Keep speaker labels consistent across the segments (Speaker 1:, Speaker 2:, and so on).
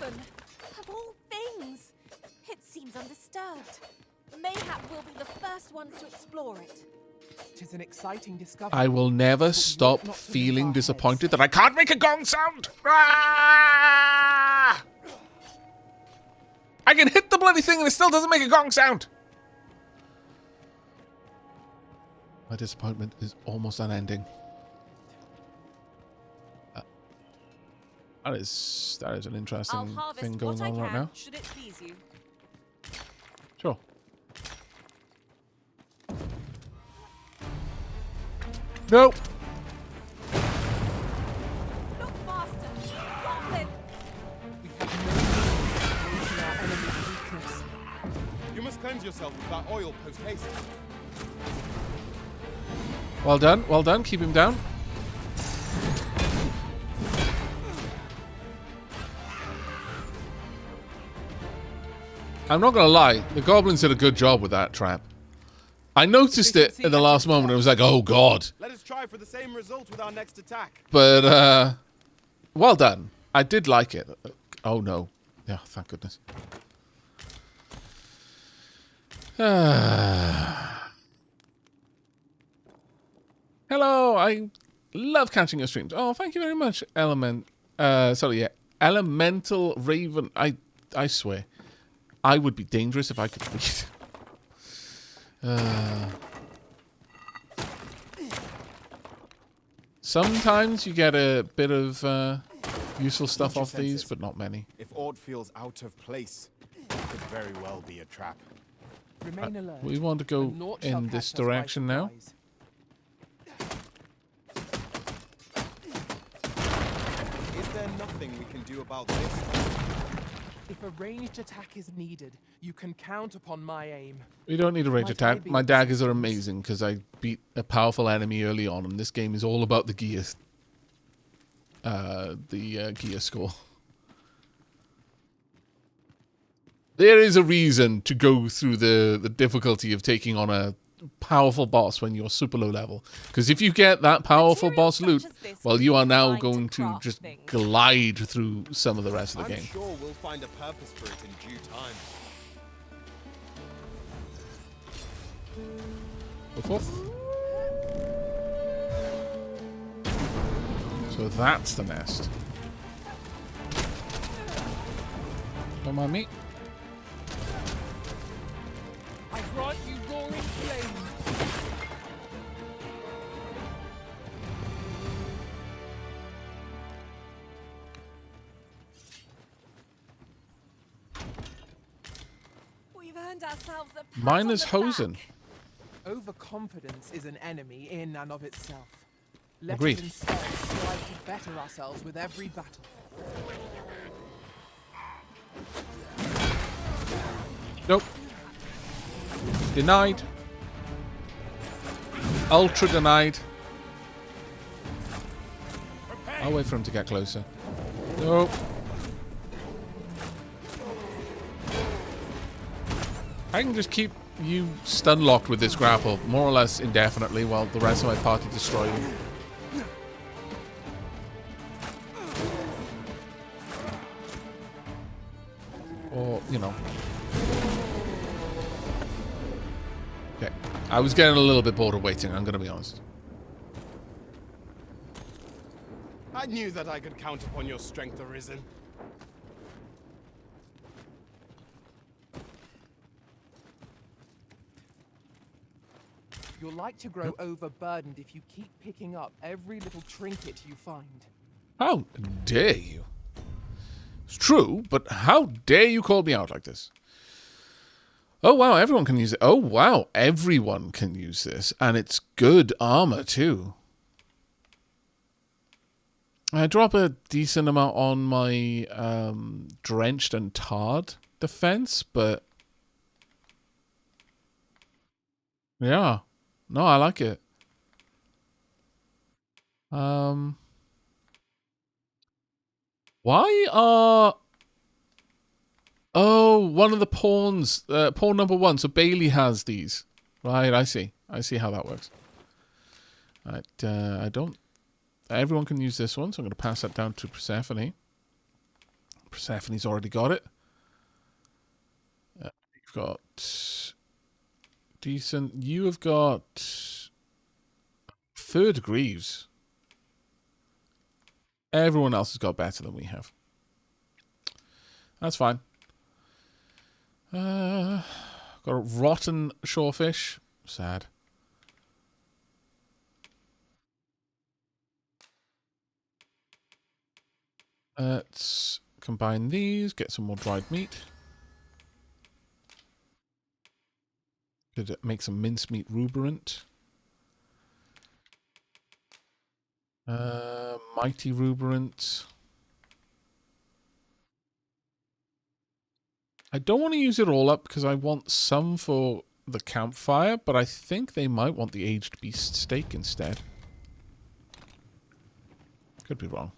Speaker 1: Raven. Of all things. It seems undisturbed. Mayhap we'll be the first ones to explore it.
Speaker 2: Tis an exciting discovery.
Speaker 3: I will never stop feeling disappointed that I can't make a gong sound. Ah! I can hit the bloody thing and it still doesn't make a gong sound. My disappointment is almost unending. That is an interesting thing going on right now.
Speaker 1: Should it please you?
Speaker 3: Sure. Nope.
Speaker 1: Look faster. Goblin.
Speaker 2: We have no need to our enemy's weakness.
Speaker 4: You must cleanse yourself with that oil post haste.
Speaker 3: Well done. Well done. Keep him down. I'm not going to lie. The goblins did a good job with that trap. I noticed it at the last moment. I was like, oh, God.
Speaker 4: Let us try for the same result with our next attack.
Speaker 3: But, well done. I did like it. Oh, no. Yeah, thank goodness. Hello, I love catching your streams. Oh, thank you very much, Elemental Raven. I swear, I would be dangerous if I could read. Sometimes you get a bit of useful stuff off these, but not many.
Speaker 4: If aught feels out of place, it could very well be a trap.
Speaker 2: Remain alert.
Speaker 3: We want to go
Speaker 2: Naught shall
Speaker 3: in this
Speaker 2: catch us by
Speaker 3: direction now.
Speaker 2: surprise.
Speaker 4: Is there nothing we can do about this?
Speaker 2: If a ranged attack is needed, you can count upon my aim.
Speaker 3: We don't need a range
Speaker 2: Might
Speaker 3: attack.
Speaker 2: I be
Speaker 3: My
Speaker 2: of
Speaker 3: daggers are
Speaker 2: assistance?
Speaker 3: amazing because I beat a powerful enemy early on, and this game is all about the gear. Gear score. There is a reason to go through the difficulty of taking on a powerful boss when you're super low level. Because if you get that powerful boss loot, well, you are now going to just glide through some of the rest of the
Speaker 4: I'm
Speaker 3: game.
Speaker 4: sure we'll find a purpose for it in due time.
Speaker 3: Go forth. So that's the nest. Come on, me.
Speaker 2: I grant you roaring flame.
Speaker 1: We've earned ourselves a pat
Speaker 3: Miner's
Speaker 1: on the
Speaker 3: Hosen.
Speaker 1: back.
Speaker 2: Overconfidence is an enemy in and of itself. Let
Speaker 3: Agreed.
Speaker 2: us instead strive to better ourselves with every battle.
Speaker 3: Nope. Denied. Ultra denied. I'll wait for him to get closer. Nope. I can just keep you stun locked with this grapple, more or less indefinitely, while the rest of my party destroy you. Or, you know. Okay. I was getting a little bit bored of waiting, I'm going to be honest.
Speaker 4: I knew that I could count upon your strength, Arisen.
Speaker 2: You're like to grow overburdened if you keep picking up every little trinket you find.
Speaker 3: How dare you? It's true, but how dare you call me out like this? Oh, wow, everyone can use it. Oh, wow, everyone can use this. And it's good armor, too. I drop a decent amount on my drenched and tarred defense, but... yeah. No, I like it. Why are... oh, one of the pawns, pawn number 1. So Bailey has these. Right, I see. I see how that works. Right, everyone can use this one, so I'm going to pass that down to Persephone. Persephone's already got it. You've got decent. You have got third Greaves. Everyone else has got better than we have. That's fine. Got a rotten shorefish. Sad. Let's combine these, get some more dried meat. Could make some mincemeat ruberant. Mighty ruberant. I don't want to use it all up because I want some for the campfire, but I think they might want the aged beast steak instead. Could be wrong.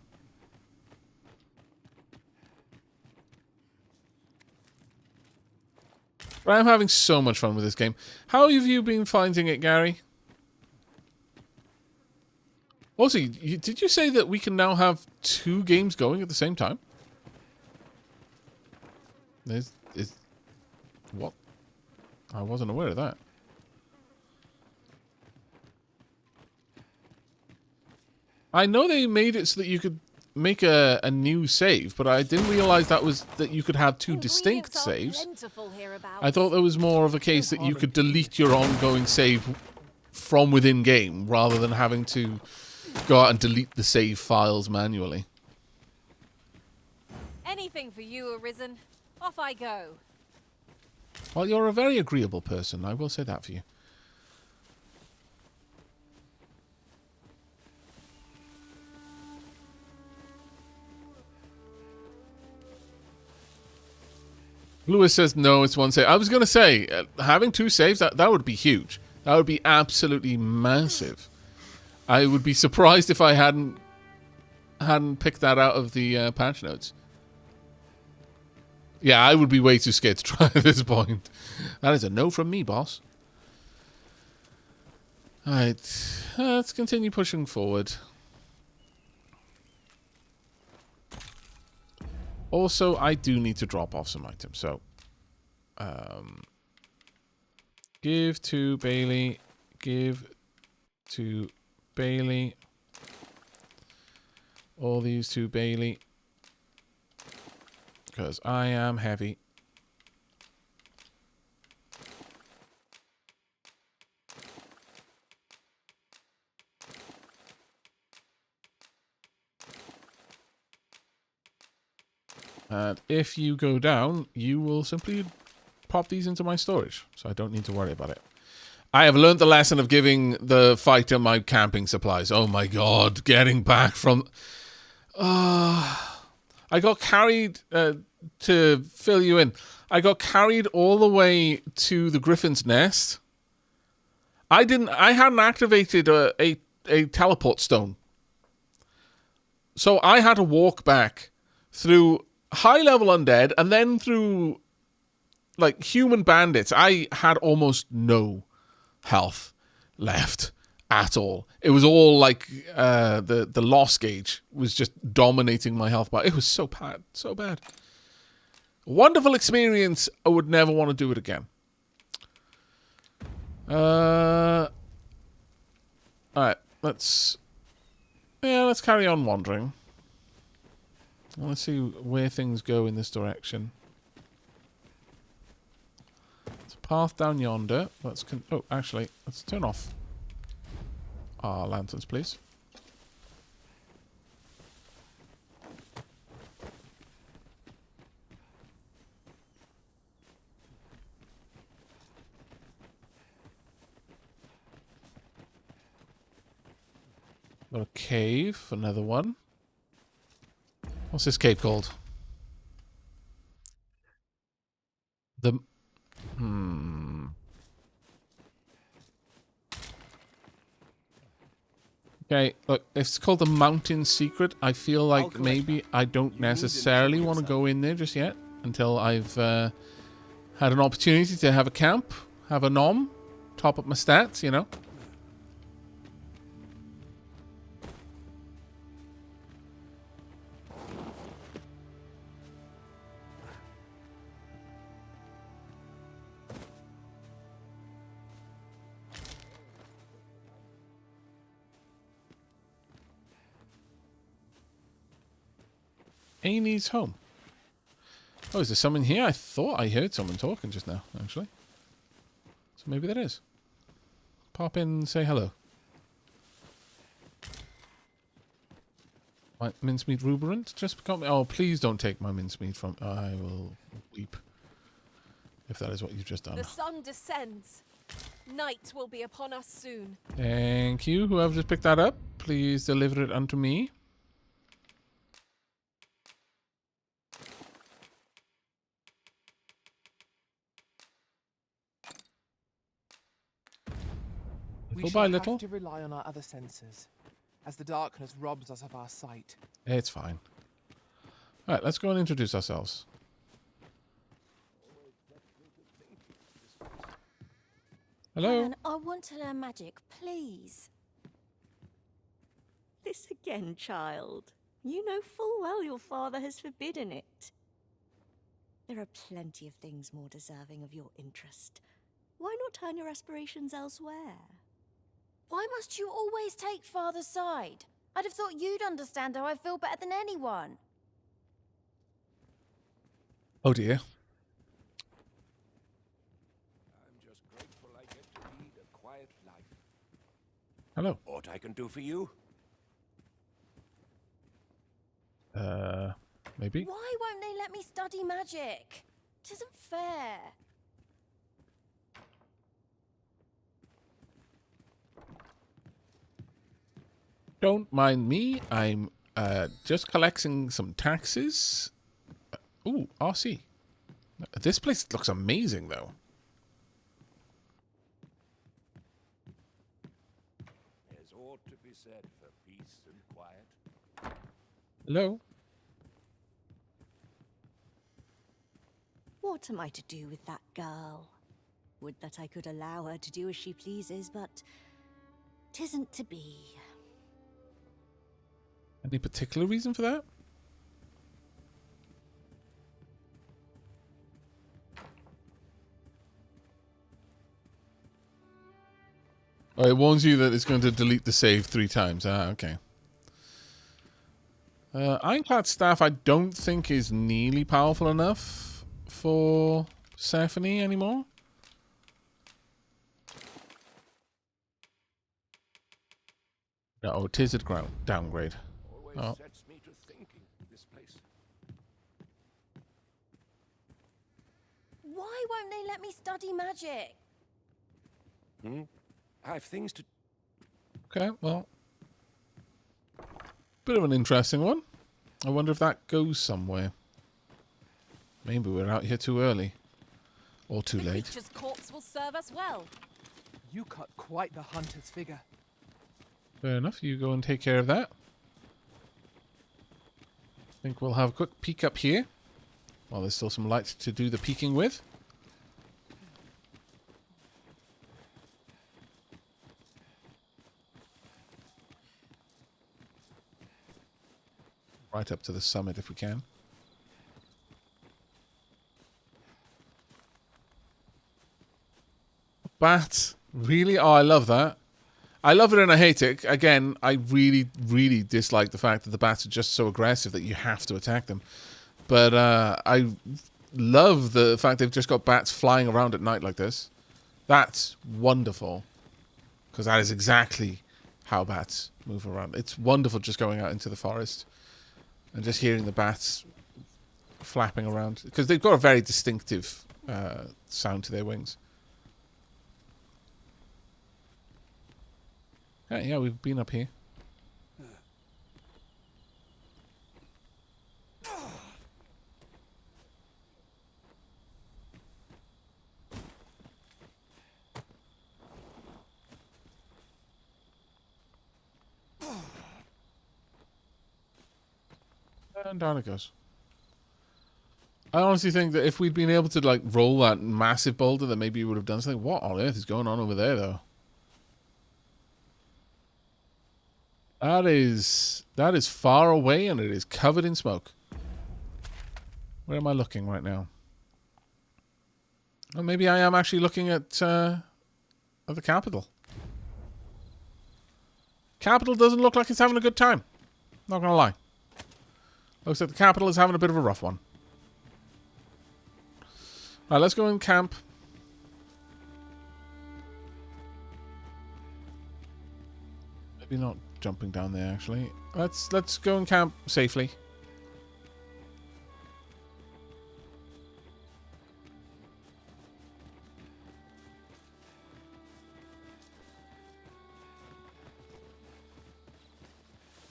Speaker 3: But I'm having so much fun with this game. How have you been finding it, Gary? Also, did you say that we can now have 2 games going at the same time? What? I wasn't aware of that. I know they made it so that you could make a new save, but I didn't realize that you could have 2 distinct saves. I thought there was more of a case that you could delete your ongoing save from within game rather than having to go out and delete the save files manually.
Speaker 1: Anything for you, Arisen. Off I go.
Speaker 3: Well, you're a very agreeable person, I will say that for you. Lewis says no, it's 1 save. I was going to say, having 2 saves, that would be huge. That would be absolutely massive. I would be surprised if I hadn't picked that out of the patch notes. Yeah, I would be way too scared to try at this point. That is a no from me, boss. Alright, let's continue pushing forward. Also, I do need to drop off some items, so... give to Bailey. Give to Bailey. All these to Bailey. Because I am heavy. And if you go down, you will simply pop these into my storage. So I don't need to worry about it. I have learned the lesson of giving the fighter my camping supplies. Oh my god, getting back from... I got carried, to fill you in, I got carried all the way to the Griffin's Nest. I hadn't activated a teleport stone. So I had to walk back through high-level undead and then through, like, human bandits. I had almost no health left at all. It was all like the loss gauge was just dominating my health bar. It was so bad, so bad. Wonderful experience. I would never want to do it again. All right, let's carry on wandering. Let's see where things go in this direction. There's a path down yonder. Oh, actually, let's turn off our lanterns, please. Got a cave, another one. What's this cave called? Okay, look, it's called the Mountain Secret. I feel like maybe I don't necessarily want to go in there just yet until I've had an opportunity to have a camp, have a nom, top up my stats, you know. Amy's home. Oh, is there someone here? I thought I heard someone talking just now, actually. So maybe there is. Pop in and say hello. My mincemeat ruberant just got me. Oh, please don't take my mincemeat from... I will weep. If that is what you've just done.
Speaker 1: The sun descends. Night will be upon us soon.
Speaker 3: Thank you. Whoever just picked that up, please deliver it unto me.
Speaker 2: We shall have to rely on our other senses, as the darkness robs us of our sight.
Speaker 3: It's fine. Alright, let's go and introduce ourselves. Hello?
Speaker 5: Alan, I want to learn magic, please.
Speaker 6: This again, child. You know full well your father has forbidden it. There are plenty of things more deserving of your interest. Why not turn your aspirations elsewhere?
Speaker 5: Why must you always take Father's side? I'd have thought you'd understand how I feel better than anyone.
Speaker 3: Oh dear.
Speaker 7: I'm just grateful I get to lead a quiet life.
Speaker 3: Hello.
Speaker 7: What I can do for you?
Speaker 3: Maybe?
Speaker 5: Why won't they let me study magic? It isn't fair.
Speaker 3: Don't mind me. I'm just collecting some taxes. Ooh, RC. This place looks amazing, though.
Speaker 7: There's ought to be said for peace and quiet.
Speaker 3: Hello?
Speaker 6: What am I to do with that girl? Would that I could allow her to do as she pleases, but 'tisn't to be.
Speaker 3: Any particular reason for that? Oh, it warns you that it's going to delete the save 3 times. Ah, okay. Ironclad Staff I don't think is nearly powerful enough for Symphony anymore. Oh, it is a downgrade.
Speaker 7: Always
Speaker 3: Oh.
Speaker 7: sets me to thinking, this place.
Speaker 5: Why won't they let me study magic?
Speaker 7: I have things to...
Speaker 3: Okay, well. Bit of an interesting one. I wonder if that goes somewhere. Maybe we're out here too early. Or too
Speaker 1: The
Speaker 3: late.
Speaker 1: creature's corpse will serve us well.
Speaker 2: You cut quite the hunter's figure.
Speaker 3: Fair enough, you go and take care of that. I think we'll have a quick peek up here. While there's still some light to do the peeking with. Right up to the summit if we can. Bat. Really? Oh, I love that. I love it and I hate it. Again, I really, really dislike the fact that the bats are just so aggressive that you have to attack them. But I love the fact they've just got bats flying around at night like this. That's wonderful. Because that is exactly how bats move around. It's wonderful just going out into the forest and just hearing the bats flapping around. Because they've got a very distinctive sound to their wings. Yeah, we've been up here. And down it goes. I honestly think that if we'd been able to like roll that massive boulder, then maybe we would have done something. What on earth is going on over there, though? That is far away and it is covered in smoke. Where am I looking right now? Well, maybe I am actually looking at the capital. Capital doesn't look like it's having a good time. Not gonna lie. Looks like the capital is having a bit of a rough one. Alright, let's go and camp. Maybe not jumping down there, actually. Let's go and camp safely.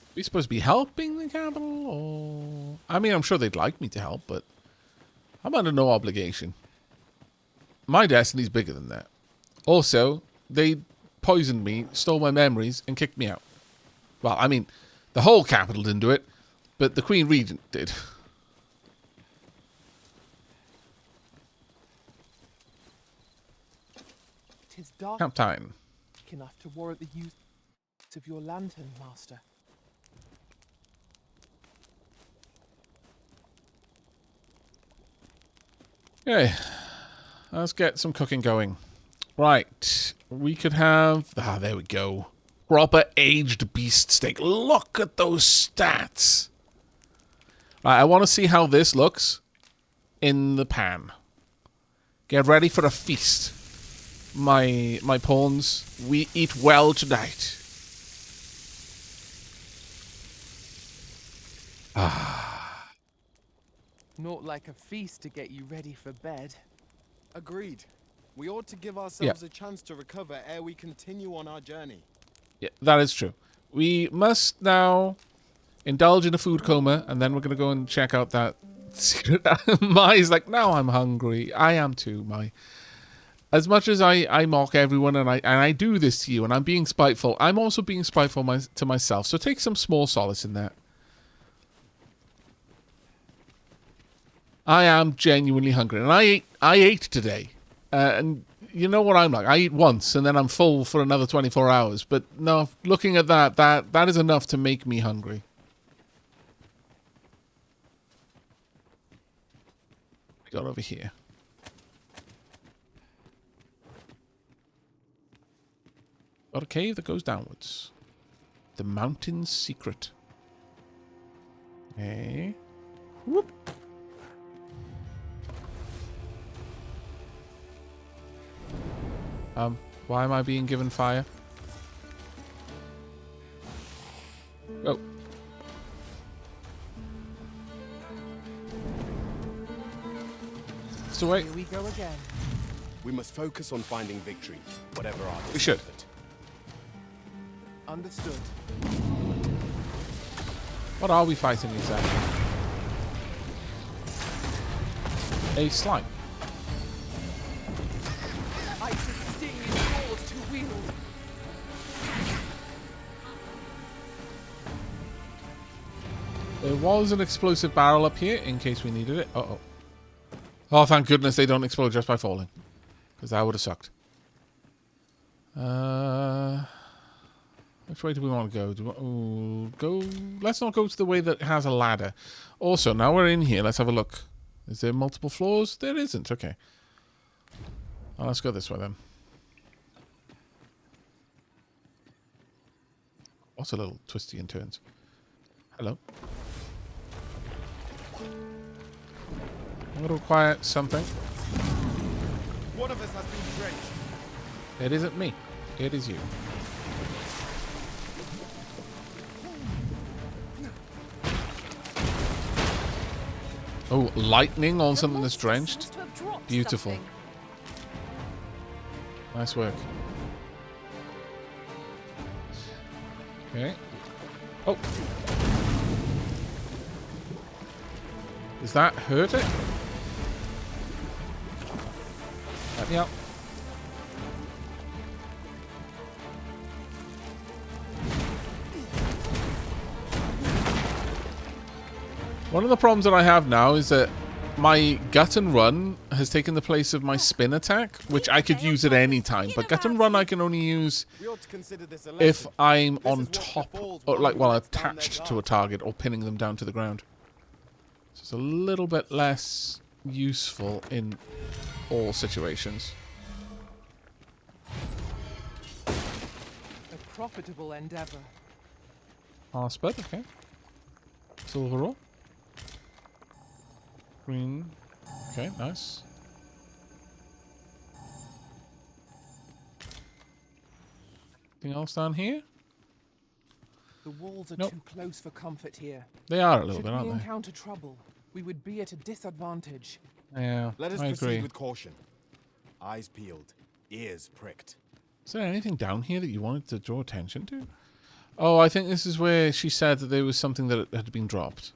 Speaker 3: Are we supposed to be helping the capital, or... I mean, I'm sure they'd like me to help, but I'm under no obligation. My destiny's bigger than that. Also, they poisoned me, stole my memories, and kicked me out. Well, I mean, the whole capital didn't do it, but the Queen Regent did.
Speaker 2: Tis dark
Speaker 3: Camp time.
Speaker 2: enough to warrant the use of your lantern, Master.
Speaker 3: Okay, let's get some cooking going. Right, we could have... Ah, there we go. Proper aged beast steak. Look at those stats. Right, I want to see how this looks in the pan. Get ready for a feast. My pawns, we eat well tonight.
Speaker 2: Not like a feast to get you ready for bed.
Speaker 4: Agreed. We ought to give ourselves a chance to recover ere we continue on our journey.
Speaker 3: Yeah, that is true. We must now indulge in a food coma, and then we're going to go and check out that secret. Mai's like, now I'm hungry. I am too, Mai. As much as I mock everyone and I do this to you, and I'm being spiteful, I'm also being spiteful to myself. So take some small solace in that. I am genuinely hungry, and I ate today, and you know what I'm like. I eat once, and then I'm full for another 24 hours. But no, looking at that is enough to make me hungry. We got over here. Got a cave that goes downwards. The mountain's secret. Okay. Whoop. Why am I being given fire? Oh. So wait.
Speaker 2: Here we go again.
Speaker 4: We must focus on finding victory, whatever our
Speaker 3: We should.
Speaker 4: discomfort.
Speaker 2: Understood.
Speaker 3: What are we fighting exactly? A slime.
Speaker 2: Ice and sting is yours to wield.
Speaker 3: There was an explosive barrel up here in case we needed it. Uh-oh. Oh, thank goodness they don't explode just by falling. Because that would have sucked. Which way do we want to go? Let's not go to the way that has a ladder. Also, now we're in here. Let's have a look. Is there multiple floors? There isn't. Okay. Oh, let's go this way then. What's a little twisty and turns? Hello. I'm going to require something.
Speaker 4: One of us has been drenched.
Speaker 3: It isn't me. It is you. Oh, lightning on something that's drenched. Beautiful. Nice work. Okay. Oh. Does that hurt it? Let me out. One of the problems that I have now is that my gut and run has taken the place of my spin attack, which I could use at any time. But gut and run I can only use if I'm on top, or like, well, attached to a target or pinning them down to the ground. So it's a little bit less useful in all situations.
Speaker 2: A profitable endeavor.
Speaker 3: Spud, okay. Silver ore. Green. Okay, nice. Anything else down here?
Speaker 2: The walls are
Speaker 3: Nope.
Speaker 2: too close for comfort here.
Speaker 3: They are a little
Speaker 2: Should
Speaker 3: bit,
Speaker 2: we
Speaker 3: aren't they?
Speaker 2: encounter trouble, we would be at a disadvantage.
Speaker 3: Yeah,
Speaker 4: Let us
Speaker 3: I
Speaker 4: proceed
Speaker 3: agree.
Speaker 4: with caution. Eyes peeled, ears pricked.
Speaker 3: Is there anything down here that you wanted to draw attention to? Oh, I think this is where she said that there was something that had been dropped.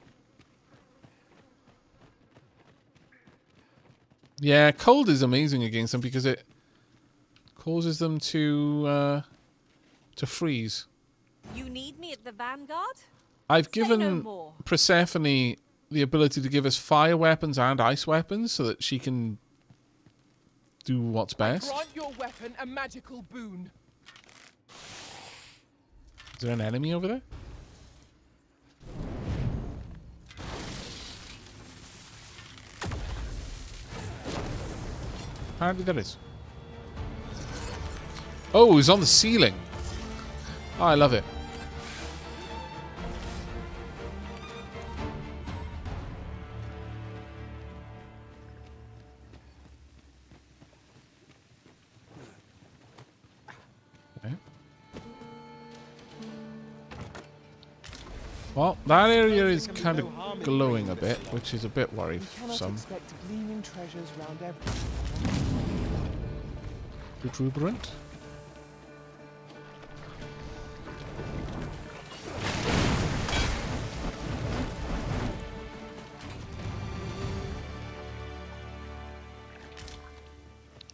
Speaker 3: Yeah, cold is amazing against them because it causes them to freeze.
Speaker 1: You need me at the Vanguard?
Speaker 3: I've
Speaker 1: Say no
Speaker 3: given
Speaker 1: more.
Speaker 3: Persephone the ability to give us fire weapons and ice weapons so that she can do what's best.
Speaker 2: Grant your weapon a magical boon.
Speaker 3: Is there an enemy over there? Apparently there is. Oh, he's on the ceiling. Oh, I love it. Okay. Well, that area is kind of glowing a bit, which is a bit
Speaker 2: We cannot
Speaker 3: worrisome.
Speaker 2: expect gleaming treasures round every.
Speaker 3: Exuberant.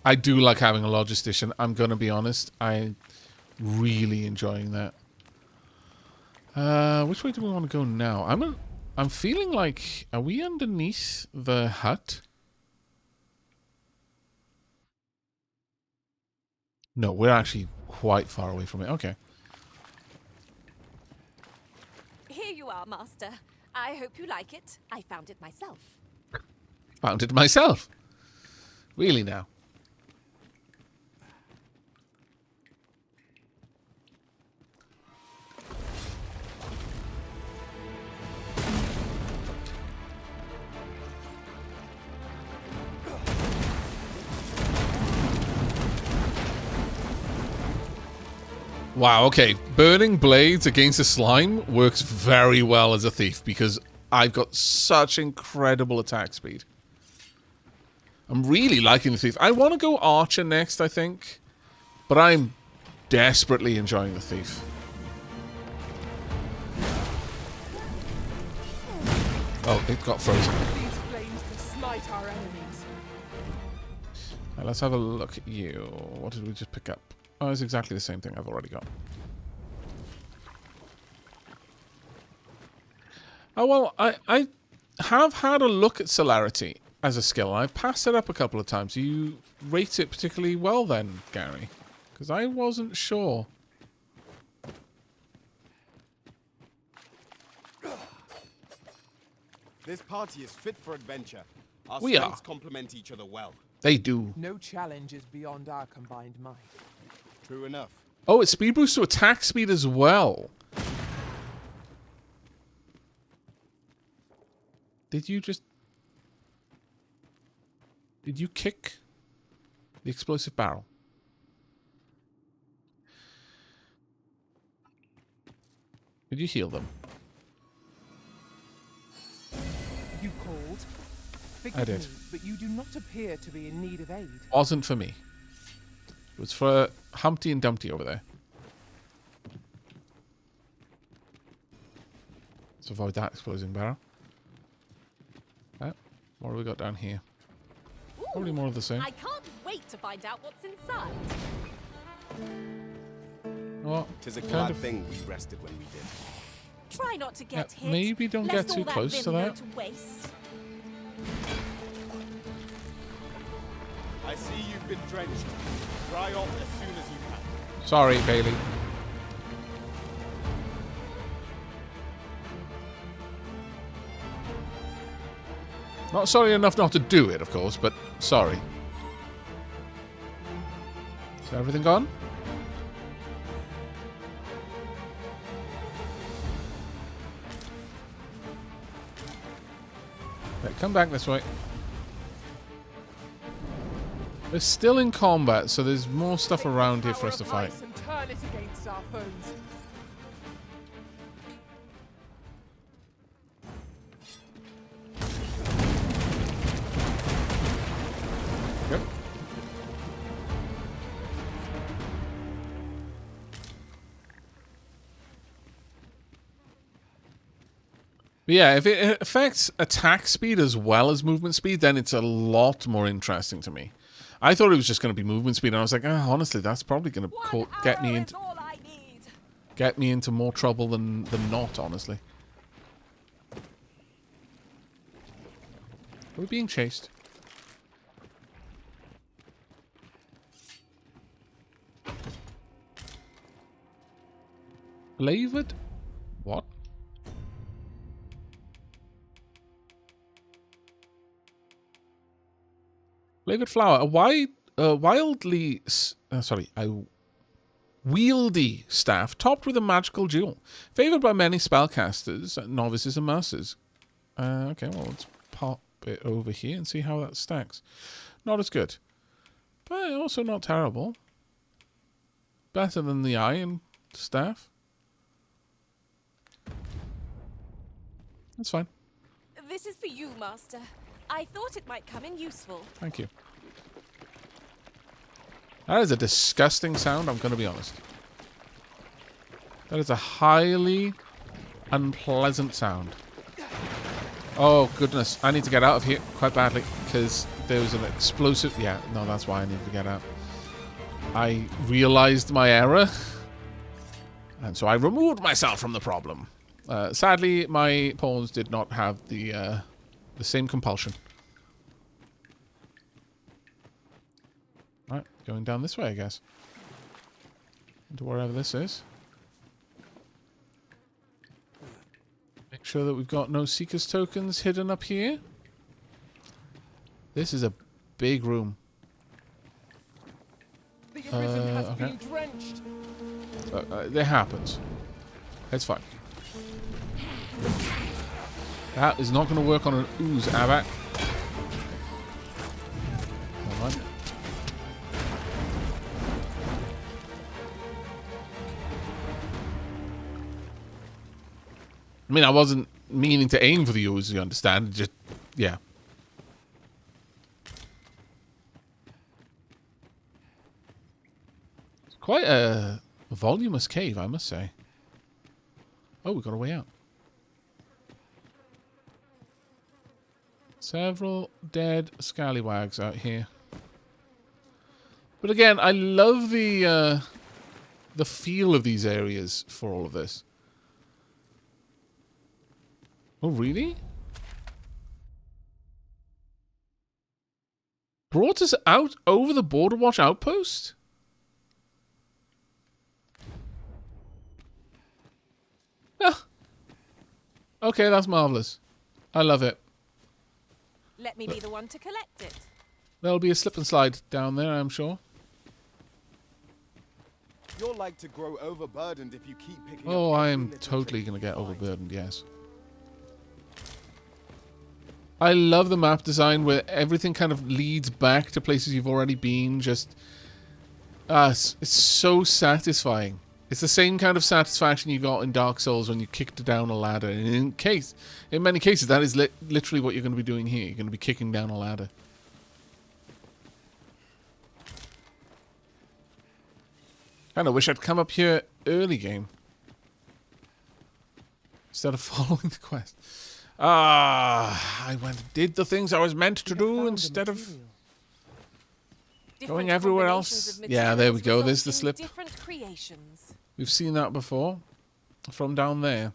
Speaker 3: I do like having a logistician. I'm going to be honest. I'm really enjoying that. Which way do we want to go now? I'm feeling like... Are we underneath the hut? No, we're actually quite far away from it. Okay.
Speaker 1: Here you are, Master. I hope you like it. I found it myself.
Speaker 3: Found it myself. Really now. Wow, okay. Burning blades against a slime works very well as a thief because I've got such incredible attack speed. I'm really liking the thief. I want to go archer next, I think. But I'm desperately enjoying the thief. Oh, it got frozen.
Speaker 2: These flames will smite our enemies.
Speaker 3: Right, let's have a look at you. What did we just pick up? Oh, it's exactly the same thing I've already got. Oh, well, I have had a look at celerity as a skill. I've passed it up a couple of times. You rate it particularly well then, Gary? Because I wasn't sure.
Speaker 4: This party is fit for adventure. Our
Speaker 3: We are.
Speaker 4: strengths complement each other well.
Speaker 3: They do.
Speaker 2: No challenge is beyond our combined might.
Speaker 4: True enough.
Speaker 3: Oh, it's speed boost to attack speed as well. Did you just... Did you kick the explosive barrel? Did you heal them?
Speaker 2: You called? Forgive
Speaker 3: I did.
Speaker 2: me, but you do not appear to be in need of aid.
Speaker 3: Wasn't for me. It was for Humpty and Dumpty over there. Let's avoid that exploding barrel. What have we got down here? Probably more of the same.
Speaker 1: I can't wait to find out what's inside.
Speaker 3: Well,
Speaker 4: 'Tis a
Speaker 3: kind
Speaker 4: glad
Speaker 3: of-
Speaker 4: thing we rested when we did.
Speaker 1: Try not to get hit.
Speaker 3: maybe don't
Speaker 1: lest
Speaker 3: get too
Speaker 1: all
Speaker 3: close
Speaker 1: vim
Speaker 3: to
Speaker 1: go
Speaker 3: that.
Speaker 1: to waste.
Speaker 4: I see you've been drenched. Dry off as soon as you can.
Speaker 3: Sorry, Bailey. Not sorry enough not to do it, of course, but sorry. Is everything gone? Right, come back this way. They're still in combat, so there's more stuff around here for us to fight.
Speaker 2: And turn it against our foes.
Speaker 3: Yep. But yeah, if it affects attack speed as well as movement speed, then it's a lot more interesting to me. I thought it was just going to be movement speed, and I was like, honestly, that's probably going to get me into more trouble than not, honestly. We're being chased. Flavored? What? Flavored flower. A wieldy staff topped with a magical jewel. Favored by many spellcasters, novices, and masters. Okay, well, let's pop it over here and see how that stacks. Not as good. But also not terrible. Better than the iron staff. That's fine.
Speaker 1: This is for you, Master. I thought it might come in useful.
Speaker 3: Thank you. That is a disgusting sound, I'm going to be honest. That is a highly unpleasant sound. Oh, goodness. I need to get out of here quite badly because there was an explosive... Yeah, no, that's why I need to get out. I realized my error. And so I removed myself from the problem. Sadly, my pawns did not have the same compulsion. Right, going down this way, I guess. Into wherever this is. Make sure that we've got no Seeker's tokens hidden up here. This is a big room.
Speaker 2: The Arisen has been drenched.
Speaker 3: It happens. It's fine. That is not going to work on an ooze, Aavak. Never mind. I mean, I wasn't meaning to aim for the ooze, you understand? Just, yeah. It's quite a voluminous cave, I must say. Oh, we got a way out. Several dead scallywags out here. But again, I love the feel of these areas for all of this. Oh, really? Brought us out over the Border Watch outpost? Ah. Okay, that's marvelous. I love it.
Speaker 1: Let me be the one to collect it.
Speaker 3: There'll be a slip and slide down there, I'm sure.
Speaker 4: You're like to grow overburdened if you keep picking
Speaker 3: Oh,
Speaker 4: up
Speaker 3: I
Speaker 4: every
Speaker 3: am
Speaker 4: little
Speaker 3: totally
Speaker 4: trick
Speaker 3: going to
Speaker 4: you
Speaker 3: get
Speaker 4: find.
Speaker 3: overburdened, yes. I love the map design where everything kind of leads back to places you've already been. Just, it's so satisfying. It's the same kind of satisfaction you got in Dark Souls when you kicked down a ladder. And in many cases, that is literally what you're going to be doing here. You're going to be kicking down a ladder. Kind of wish I'd come up here early game instead of following the quest. I went and did the things I was meant to do instead of going everywhere else. Yeah, there we go. There's the slip.
Speaker 1: Different creations.
Speaker 3: We've seen that before from down there.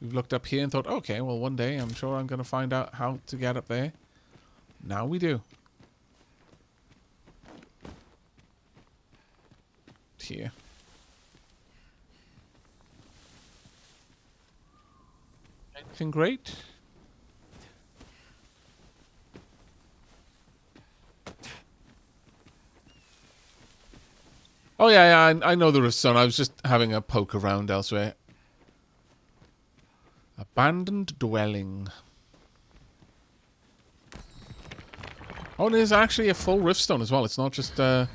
Speaker 3: We've looked up here and thought, okay, well, one day I'm sure I'm going to find out how to get up there. Now we do. Here. Anything great? Oh, yeah, I know there was some. I was just having a poke around elsewhere. Abandoned dwelling. Oh, there's actually a full Riftstone as well. It's not just a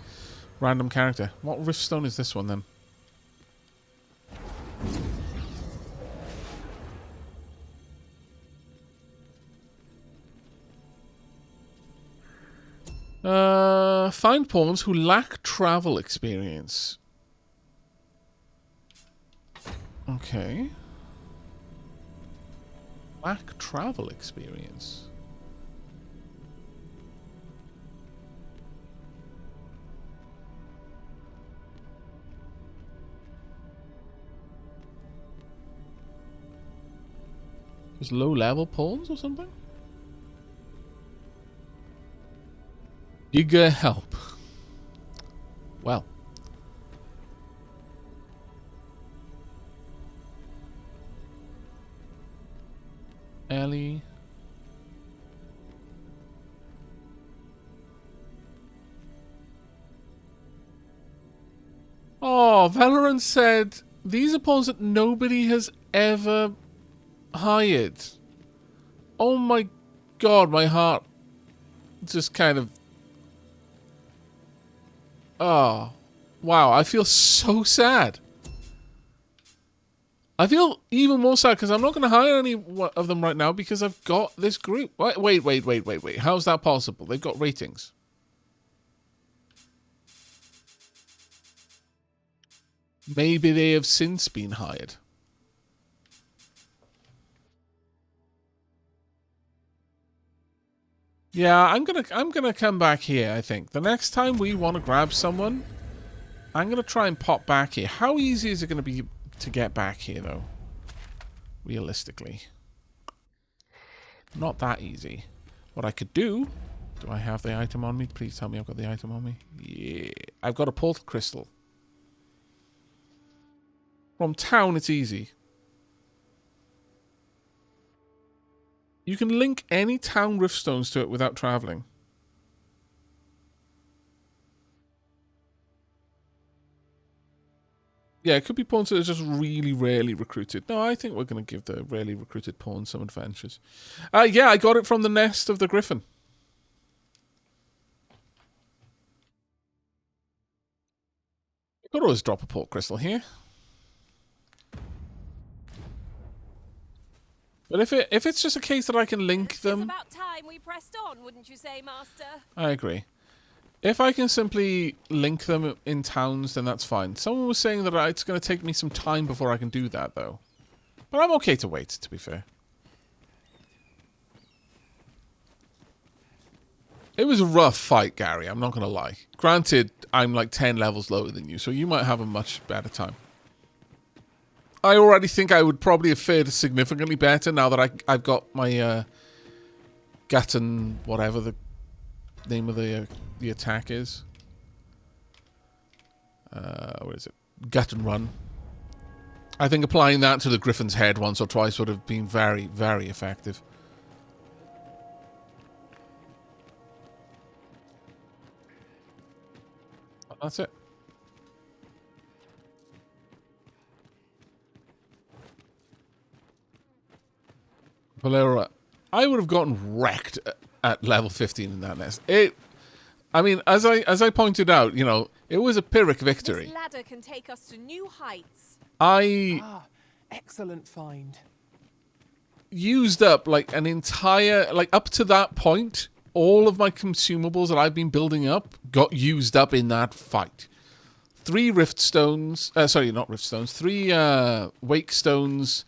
Speaker 3: random character. What Riftstone is this one then? Find pawns who lack travel experience. Okay. Lack travel experience. Just low level pawns or something? Eager help. Well. Ellie. Oh, Valorant said these are pawns that nobody has ever hired. Oh my god, my heart just kind of... Oh, wow, I feel so sad. I feel even more sad because I'm not going to hire any of them right now because I've got this group. Wait. How's that possible? They've got ratings. Maybe they have since been hired. Yeah, I'm gonna come back here, I think. The next time we want to grab someone, I'm gonna try and pop back here. How easy is it gonna be to get back here though? Realistically. Not that easy. What I could do I have the item on me? Please tell me I've got the item on me. Yeah. I've got a portal crystal. From town it's easy. You can link any town riftstones to it without traveling. Yeah, it could be pawns that are just really rarely recruited. No, I think we're going to give the rarely recruited pawns some adventures. Yeah, I got it from the nest of the griffin. I could always drop a port crystal here. But if it's just a case that I can link them...
Speaker 1: It's about time we pressed on, wouldn't you say, Master?
Speaker 3: I agree. If I can simply link them in towns, then that's fine. Someone was saying that it's going to take me some time before I can do that, though. But I'm okay to wait, to be fair. It was a rough fight, Gary, I'm not going to lie. Granted, I'm like 10 levels lower than you, so you might have a much better time. I already think I would probably have fared significantly better now that I've got my Gatton, whatever the name of the attack is. What is it? Gatton Run. I think applying that to the Griffin's head once or twice would have been very, very effective. That's it. Valera, I would have gotten wrecked at level 15 in that nest. I mean, as I pointed out, you know, it was a Pyrrhic victory.
Speaker 1: This ladder can take us to new heights.
Speaker 2: Excellent find.
Speaker 3: Used up like an entire, like up to that point, all of my consumables that I've been building up got used up in that fight. 3 rift stones, sorry, not rift stones, 3 wake stones,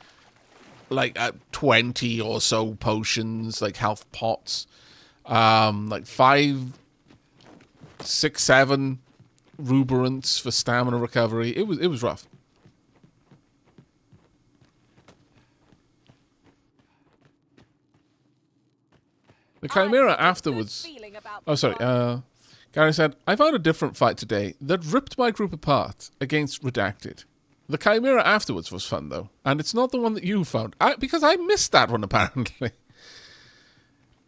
Speaker 3: like 20 or so potions, like health pots, like 5, 6, 7 ruberants for stamina recovery. It was rough. The Chimera afterwards. Oh, sorry. Gary said, I found a different fight today that ripped my group apart against Redacted. The Chimera afterwards was fun, though. And it's not the one that you found. Because I missed that one, apparently.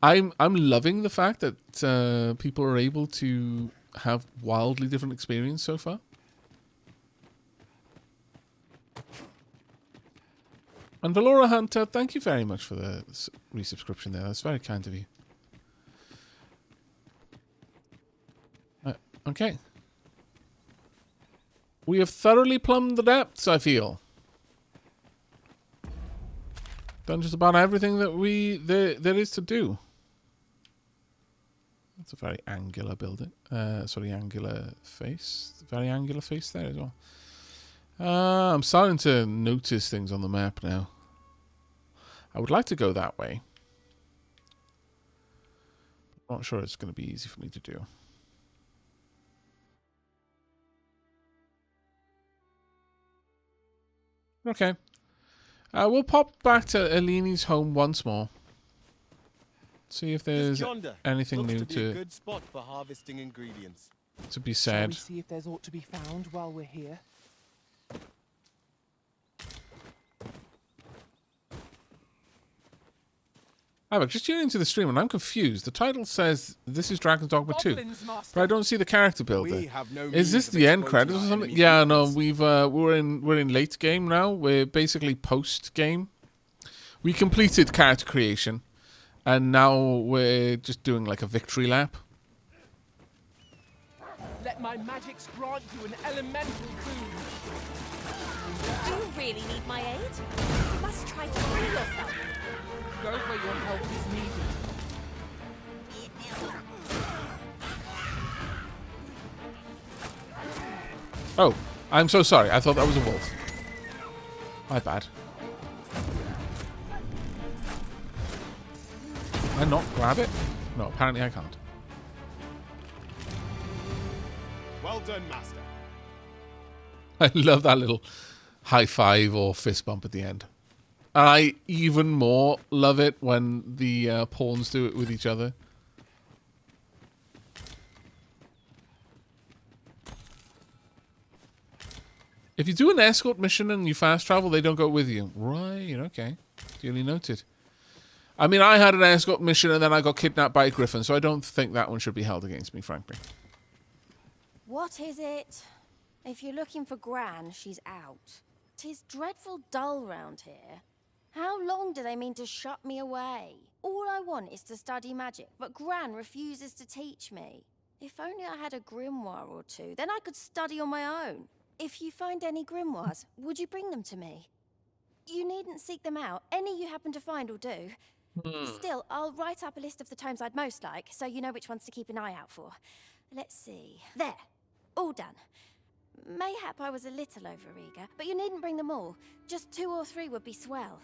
Speaker 3: I'm loving the fact that people are able to have wildly different experience so far. And Valora Hunter, thank you very much for the resubscription there. That's very kind of you. Okay. We have thoroughly plumbed the depths, I feel. Done just about everything that there is to do. That's a very angular building. Sorry, angular face. Very angular face there as well. I'm starting to notice things on the map now. I would like to go that way. Not sure it's going to be easy for me to do. Okay. We'll pop back to Eleni's home once more. See if there's anything new
Speaker 4: to a good spot for harvesting ingredients.
Speaker 3: To be
Speaker 2: Shall
Speaker 3: said.
Speaker 2: we see if there's aught to be found while we're here?
Speaker 3: Aavak, just tuning into the stream and I'm confused. The title says this is Dragon's Dogma 2, but I don't see the character builder. Is this the end credits or something? Yeah, no, we're in late game now. We're basically post game. We completed character creation, and now we're just doing like a victory lap.
Speaker 2: Let my magics grant you an elemental boon.
Speaker 1: Do you really need my aid? You must try to free yourself.
Speaker 2: Go where your help is needed.
Speaker 3: Oh, I'm so sorry. I thought that was a wolf. My bad. Can I not grab it? No, apparently I can't.
Speaker 4: Well done, Master.
Speaker 3: I love that little high five or fist bump at the end. And I even more love it when the pawns do it with each other. If you do an escort mission and you fast travel, they don't go with you. Right, okay. Duly noted. I mean, I had an escort mission and then I got kidnapped by a griffin, so I don't think that one should be held against me, frankly.
Speaker 5: What is it? If you're looking for Gran, she's out. 'Tis dreadful dull round here. How long do they mean to shut me away? All I want is to study magic, but Gran refuses to teach me. If only I had a grimoire or two, then I could study on my own. If you find any grimoires, would you bring them to me? You needn't seek them out. Any you happen to find will do. Still, I'll write up a list of the tomes I'd most like, so you know which ones to keep an eye out for. Let's see. There. All done. Mayhap I was a little overeager, but you needn't bring them all. Just 2 or 3 would be swell.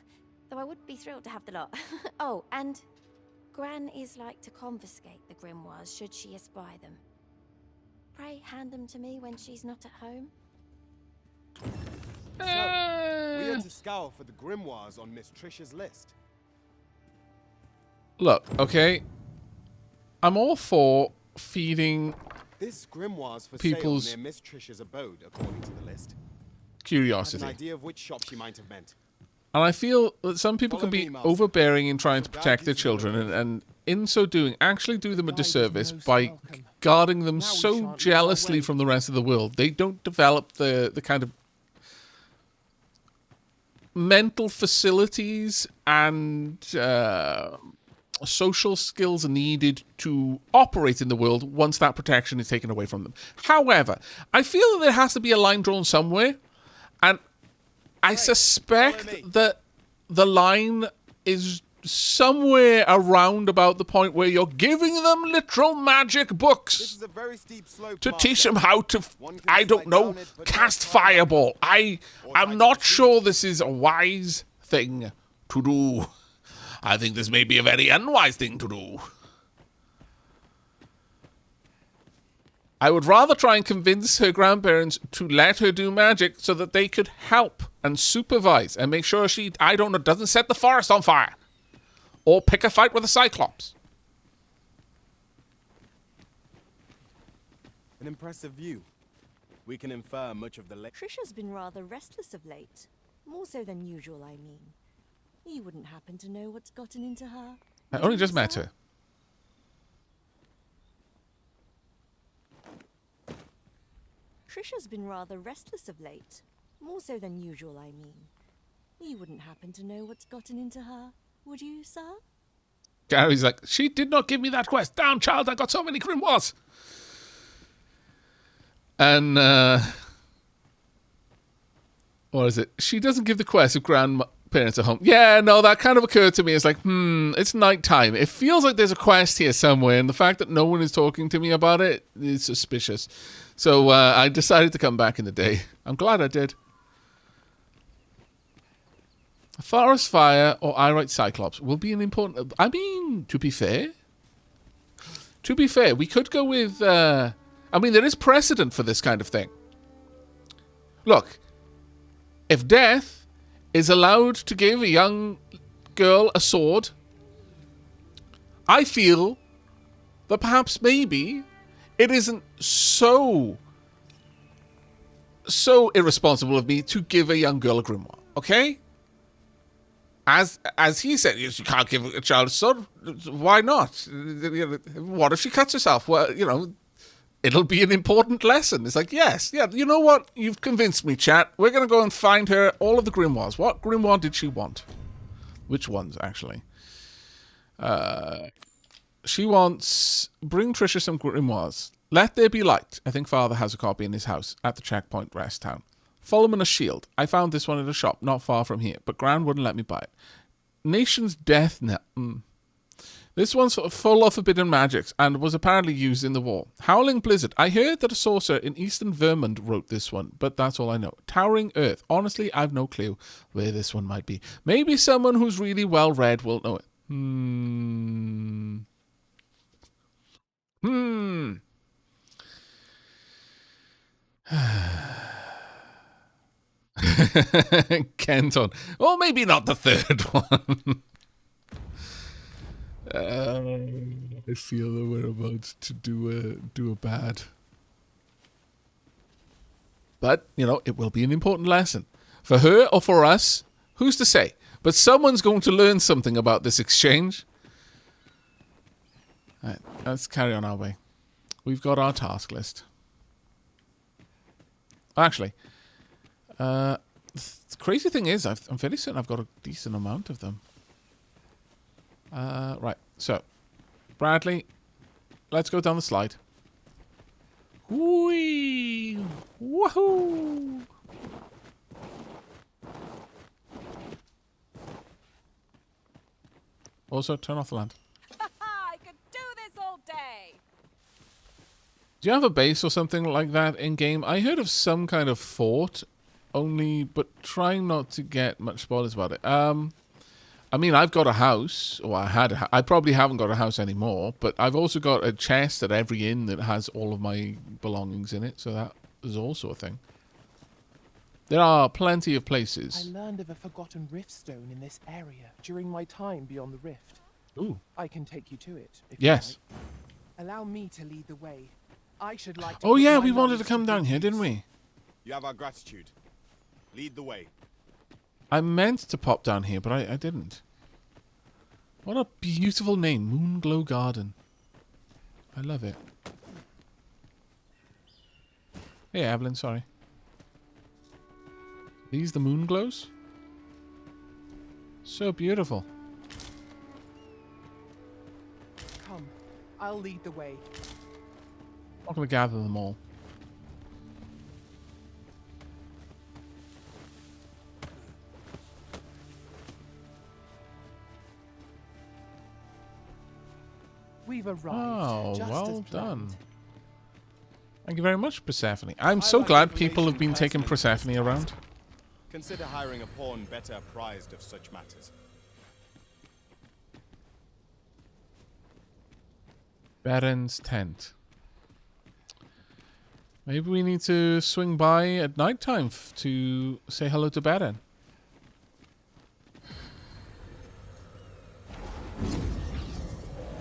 Speaker 5: Though I would be thrilled to have the lot. Oh, and Gran is like to confiscate the grimoires should she espy them. Pray hand them to me when she's not at home.
Speaker 4: So, we are to scour for the grimoires on Miss Trisha's list.
Speaker 3: Look, okay. I'm all for feeding
Speaker 4: This grimoire's for
Speaker 3: people's
Speaker 4: sale near Miss Trisha's abode, according to the list.
Speaker 3: curiosity.
Speaker 4: I have an idea of which shop she might have meant.
Speaker 3: And I feel that some people can be overbearing in trying to protect their children, and in so doing, actually do them a disservice by guarding them so jealously from the rest of the world. They don't develop the kind of mental facilities and social skills needed to operate in the world once that protection is taken away from them. However, I feel that there has to be a line drawn somewhere, and I suspect that the line is somewhere around about the point where you're giving them literal magic books to teach them how to, I don't know, cast fireball. I'm not sure this is a wise thing to do. I think this may be a very unwise thing to do. I would rather try and convince her grandparents to let her do magic so that they could help and supervise and make sure she, I don't know, doesn't set the forest on fire. Or pick a fight with a cyclops.
Speaker 4: An impressive view. We can infer much of the
Speaker 6: Trisha's been rather restless of late. More so than usual, I mean. You wouldn't happen to know what's gotten into her?
Speaker 3: I only just met her.
Speaker 6: Trisha's been rather restless of late. More so than usual, I mean. You wouldn't happen to know what's gotten into her, would you, sir?
Speaker 3: Gary's like, she did not give me that quest. Down, child, I got so many grimoires. And, what is it? She doesn't give the quest if grandparents are home. Yeah, no, that kind of occurred to me. It's like, it's nighttime. It feels like there's a quest here somewhere, and the fact that no one is talking to me about it is suspicious. So I decided to come back in the day. I'm glad I did. A forest fire or Irite Cyclops will be an important... I mean, to be fair, we could go with... I mean, there is precedent for this kind of thing. Look, if death is allowed to give a young girl a sword, I feel that perhaps maybe it isn't so irresponsible of me to give a young girl a grimoire, okay? As he said, you can't give a child a sword. Why not? What if she cuts herself? Well, it'll be an important lesson. It's like, yes, yeah, you know what? You've convinced me, chat. We're going to go and find her all of the grimoires. What grimoire did she want? Which ones, actually? She wants... Bring Trisha some grimoires. Let There Be Light. I think Father has a copy in his house at the checkpoint rest town. Solomon a shield. I found this one at a shop not far from here, but Gran wouldn't let me buy it. Nation's Death Knell. This one's full of forbidden magics and was apparently used in the war. Howling Blizzard. I heard that a sorcerer in Eastern Vermont wrote this one, but that's all I know. Towering Earth. Honestly, I've no clue where this one might be. Maybe someone who's really well read will know it. Kenton. Or maybe not the third one. I feel that we're about to do a bad. But, it will be an important lesson. For her or for us, who's to say? But someone's going to learn something about this exchange. All right, let's carry on our way. We've got our task list. Actually, the crazy thing is, I'm fairly certain I've got a decent amount of them. Right, so, Bradley, let's go down the slide. Whee! Woohoo! Also, turn off the land.
Speaker 1: I could do this all day.
Speaker 3: Do you have a base or something like that in game? I heard of some kind of fort, but trying not to get much spoilers about it. I mean, I've got a house, or I probably haven't got a house anymore, but I've also got a chest at every inn that has all of my belongings in it, so that is also a thing. There are plenty of places.
Speaker 2: I learned of a forgotten rift stone in this area during my time beyond the rift.
Speaker 3: Ooh.
Speaker 2: I can take you to it. If
Speaker 3: Yes.
Speaker 2: you like. Allow me to lead the way. I should like to...
Speaker 3: Oh yeah, we wanted to come down here, didn't we?
Speaker 4: You have our gratitude. Lead the way.
Speaker 3: I meant to pop down here, but I didn't. What a beautiful name, Moonglow Garden. I love it. Hey, Evelyn, sorry. These the Moonglows? So beautiful.
Speaker 2: Come, I'll lead the way.
Speaker 3: I'm not going to gather them all.
Speaker 2: We've arrived.
Speaker 3: Oh,
Speaker 2: just
Speaker 3: well
Speaker 2: as
Speaker 3: done.
Speaker 2: planned.
Speaker 3: Thank you very much, Persephone. I'm so glad people have been taking Persephone around.
Speaker 4: Consider hiring a pawn better apprised of such matters.
Speaker 3: Baron's tent. Maybe we need to swing by at nighttime to say hello to Baron.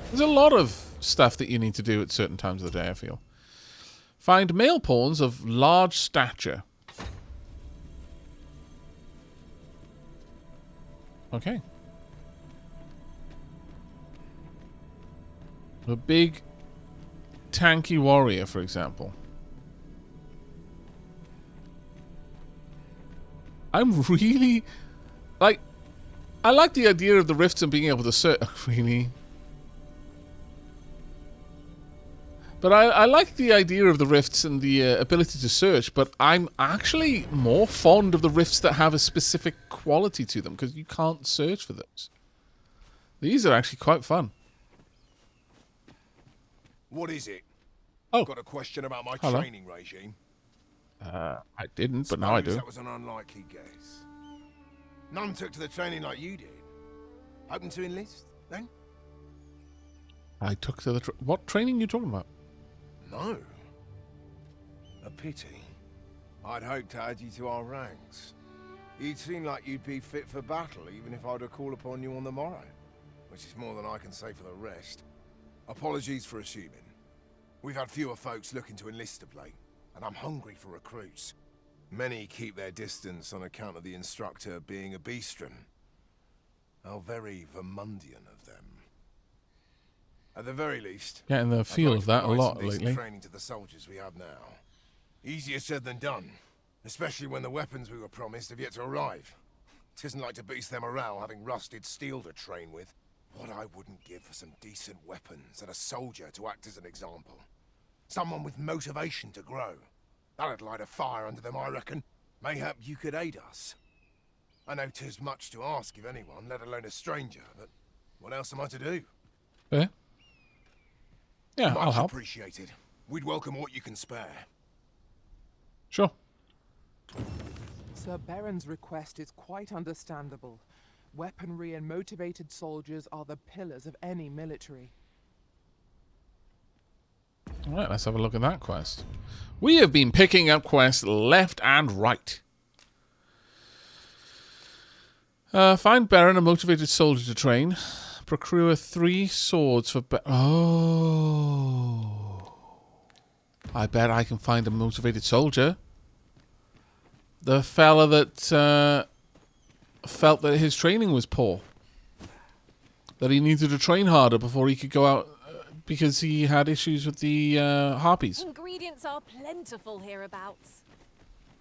Speaker 3: There's a lot of stuff that you need to do at certain times of the day, I feel. Find male pawns of large stature. Okay. A big, tanky warrior, for example. I'm really... I like the idea of the rifts and being able to search... Really? But I like the idea of the rifts and the ability to search, but I'm actually more fond of the rifts that have a specific quality to them, because you can't search for those. These are actually quite fun.
Speaker 7: What is it?
Speaker 3: Oh.
Speaker 7: Got a question about my
Speaker 3: Hello.
Speaker 7: training regime?
Speaker 3: I didn't, but now I do.
Speaker 7: That was an unlikely guess. None took to the training like you did. Hoping to enlist, then?
Speaker 3: I took to the... What training are you talking about?
Speaker 7: No. A pity. I'd hoped to add you to our ranks. You'd seem like you'd be fit for battle, even if I were to call upon you on the morrow. Which is more than I can say for the rest. Apologies for assuming. We've had fewer folks looking to enlist of late, and I'm hungry for recruits. Many keep their distance on account of the instructor being a beastron. How very Vermundian of them. At the very least,
Speaker 3: Getting the feel of that a lot lately.
Speaker 7: Training to the soldiers we have now. Easier said than done, especially when the weapons we were promised have yet to arrive. It isn't like to boost their morale having rusted steel to train with. What I wouldn't give for some decent weapons and a soldier to act as an example. Someone with motivation to grow. That'd light a fire under them, I reckon. Mayhap you could aid us. I know 'tis much to ask of anyone, let alone a stranger, but what else am I to do?
Speaker 3: Yeah. Yeah, I'll
Speaker 7: Much
Speaker 3: help.
Speaker 7: appreciated. We'd welcome what you can spare.
Speaker 3: Sure.
Speaker 2: Sir Baron's request is quite understandable. Weaponry and motivated soldiers are the pillars of any military.
Speaker 3: Alright, let's have a look at that quest. We have been picking up quests left and right. Find Baron, a motivated soldier to train. Procure 3 swords for Oh. I bet I can find a motivated soldier. The fella that felt that his training was poor. That he needed to train harder before he could go out because he had issues with the harpies.
Speaker 1: Ingredients are plentiful hereabouts.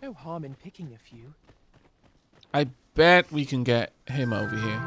Speaker 2: No harm in picking a few.
Speaker 3: I bet we can get him over here.